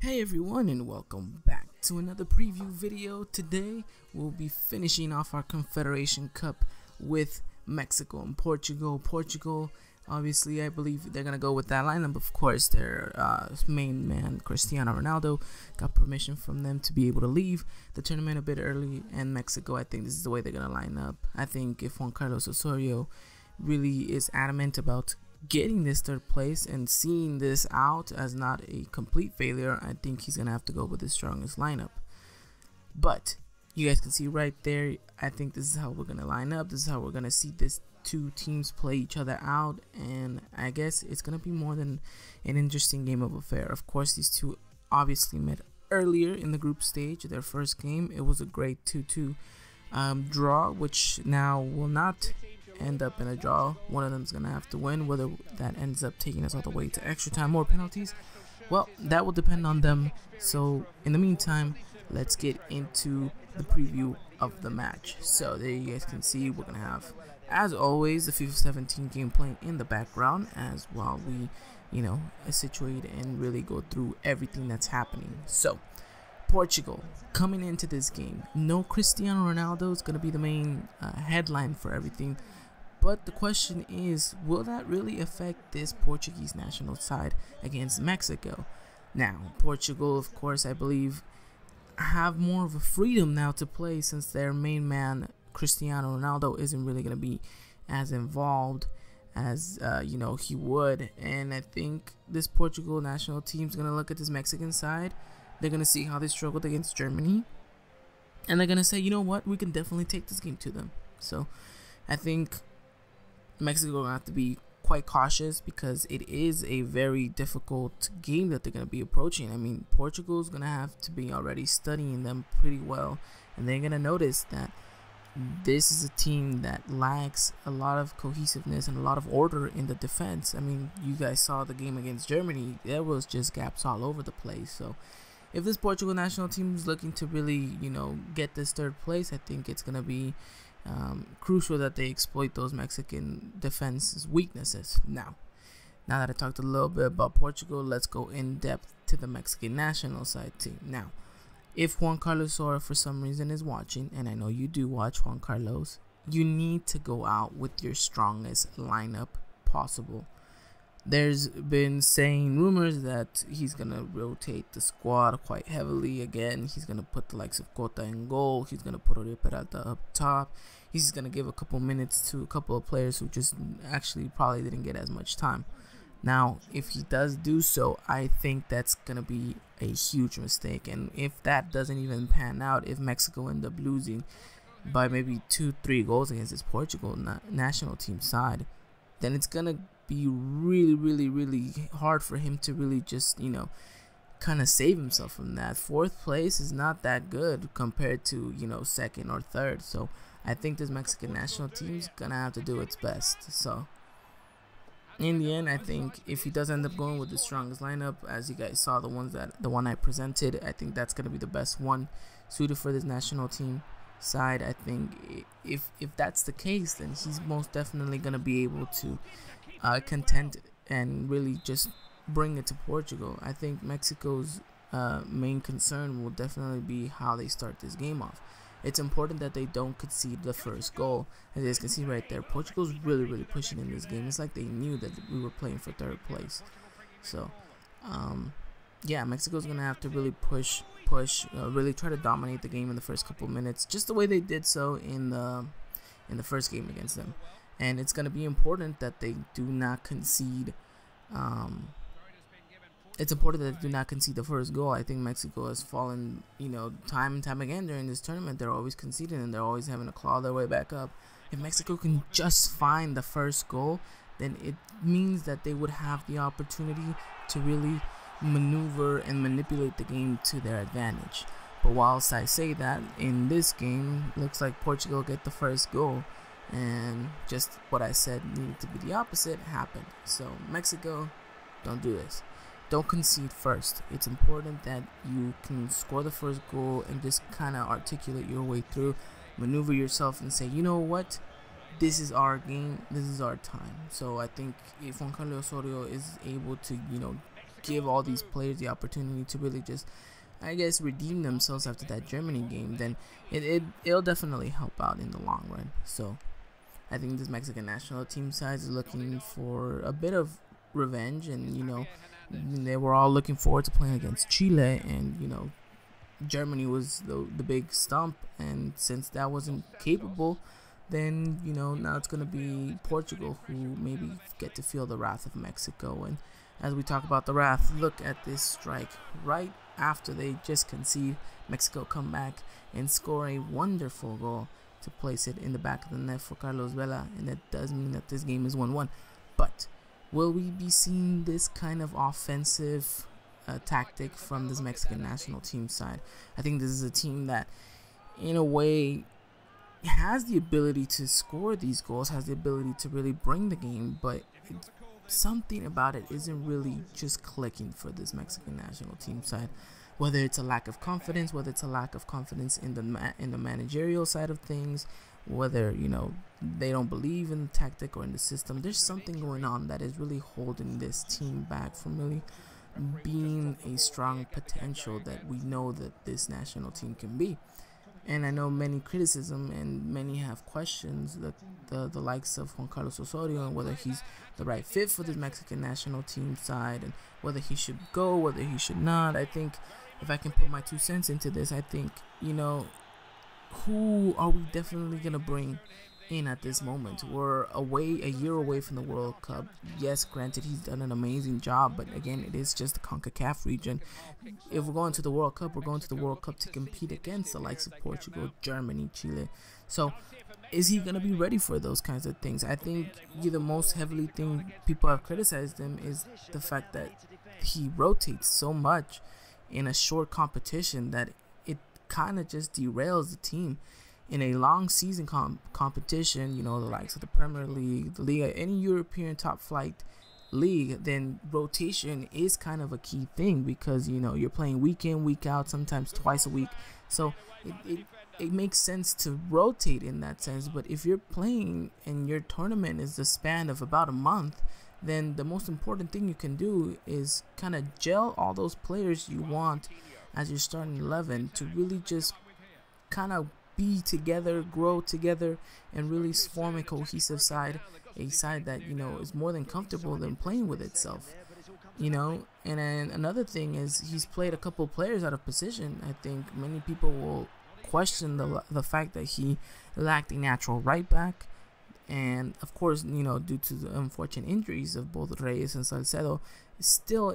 Hey everyone, and welcome back to another preview video. Today we'll be finishing off our Confederation Cup with Mexico and Portugal. Portugal, obviously, I believe they're gonna go with that lineup. Of course, their main man Cristiano Ronaldo got permission from them to be able to leave the tournament a bit early, and Mexico, I think this is the way they're gonna line up. I think if Juan Carlos Osorio really is adamant about getting this third place and seeing this out as not a complete failure, I think he's gonna have to go with the strongest lineup. But you guys can see right there, I think this is how we're gonna line up. This is how we're gonna see these two teams play each other out, and I guess it's gonna be more than an interesting game of affair. Of course, these two obviously met earlier in the group stage. Their first game, it was a great 2-2 draw, which now will not end up in a draw. One of them is gonna have to win. Whether that ends up taking us all the way to extra time or penalties, well, that will depend on them. So in the meantime, let's get into the preview of the match. So there you guys can see we're gonna have, as always, the FIFA 17 game playing in the background as while we situate and really go through everything that's happening. So Portugal coming into this game, no Cristiano Ronaldo is going to be the main headline for everything, but the question is, will that really affect this Portuguese national side against Mexico? Now, Portugal, of course, I believe have more of a freedom now to play, since their main man Cristiano Ronaldo isn't really going to be as involved as he would. And I think this Portugal national team is going to look at this Mexican side. They're going to see how they struggled against Germany, and they're going to say, you know what, we can definitely take this game to them. So I think Mexico will have to be quite cautious, because it is a very difficult game that they're going to be approaching. I mean, Portugal is going to have to be already studying them pretty well, and they're going to notice that this is a team that lacks a lot of cohesiveness and a lot of order in the defense. I mean, you guys saw the game against Germany. There was just gaps all over the place. So if this Portugal national team is looking to really, get this third place, I think it's going to be crucial that they exploit those Mexican defense's weaknesses. Now that I talked a little bit about Portugal, let's go in depth to the Mexican national side team. Now, if Juan Carlos Osorio for some reason is watching, and I know you do watch Juan Carlos, you need to go out with your strongest lineup possible. There's been rumors that he's going to rotate the squad quite heavily again. He's going to put the likes of Cota in goal. He's going to put Oribe Peralta up top. He's going to give a couple minutes to a couple of players who just actually probably didn't get as much time. Now, if he does do so, I think that's going to be a huge mistake. And if that doesn't even pan out, if Mexico end up losing by maybe 2-3 goals against this Portugal national team side, then it's going to be really hard for him to really just kind of save himself from that. Fourth place is not that good compared to second or third. So I think this Mexican national team is gonna have to do its best. So in the end, I think if he does end up going with the strongest lineup, as you guys saw, the one I presented, I think that's gonna be the best one suited for this national team side. I think if that's the case, then he's most definitely gonna be able to contend and really just bring it to Portugal. I think Mexico's main concern will definitely be how they start this game off. It's important that they don't concede the first goal. As you guys can see right there, Portugal's really pushing in this game. It's like they knew that we were playing for third place. So yeah, Mexico's gonna have to really push, really try to dominate the game in the first couple minutes, just the way they did so in the first game against them. And it's gonna be important that they do not concede. It's important that they do not concede the first goal. I think Mexico has fallen, time and time again during this tournament. They're always conceding, and they're always having to claw their way back up. If Mexico can just find the first goal, then it means that they would have the opportunity to really maneuver and manipulate the game to their advantage. But whilst I say that, in this game, looks like Portugal get the first goal, and just what I said needed to be the opposite happened. So Mexico, don't do this. Don't concede first. It's important that you can score the first goal and just kind of articulate your way through, maneuver yourself and say, you know what, this is our game, this is our time. So I think if Juan Carlos Osorio is able to, give all these players the opportunity to really just, I guess, redeem themselves after that Germany game, then it'll definitely help out in the long run. So I think this Mexican national team side is looking for a bit of revenge, and they were all looking forward to playing against Chile, and Germany was the big stump, and since that wasn't capable, then now it's gonna be Portugal who maybe get to feel the wrath of Mexico. And as we talk about the wrath, look at this strike right after they just concede. Mexico come back and score a wonderful goal to place it in the back of the net for Carlos Vela, and that does mean that this game is 1-1. But will we be seeing this kind of offensive tactic from this Mexican national team side? I think this is a team that, in a way, has the ability to score these goals, has the ability to really bring the game, but something about it isn't really just clicking for this Mexican national team side. Whether it's a lack of confidence, whether it's a lack of confidence in the managerial side of things, whether they don't believe in the tactic or in the system, there's something going on that is really holding this team back from really being a strong potential that we know that this national team can be. And I know many criticism and many have questions that the likes of Juan Carlos Osorio and whether he's the right fit for the Mexican national team side, and whether he should go, whether he should not. I think if I can put my 2 cents into this, I think who are we definitely gonna bring in at this moment? We're a year away from the World Cup. Yes, granted, he's done an amazing job, but again, it is just the CONCACAF region. If we're going to the World Cup, we're going to the World Cup to compete against the likes of Portugal, Germany, Chile. So is he gonna be ready for those kinds of things? I think the most heavily thing people have criticized him is the fact that he rotates so much in a short competition that it kind of just derails the team. In a long season competition, the likes of the Premier League, the Liga, any European top flight league, then rotation is kind of a key thing, because you're playing week in, week out, sometimes twice a week. So it makes sense to rotate in that sense. But if you're playing and your tournament is the span of about a month, then the most important thing you can do is kind of gel all those players you want as your starting 11 to really just kind of be together, grow together, and really form a cohesive side, a side that is more than comfortable than playing with itself. And then another thing is he's played a couple players out of position. I think many people will question the fact that he lacked a natural right back, and of course due to the unfortunate injuries of both Reyes and Salcedo, still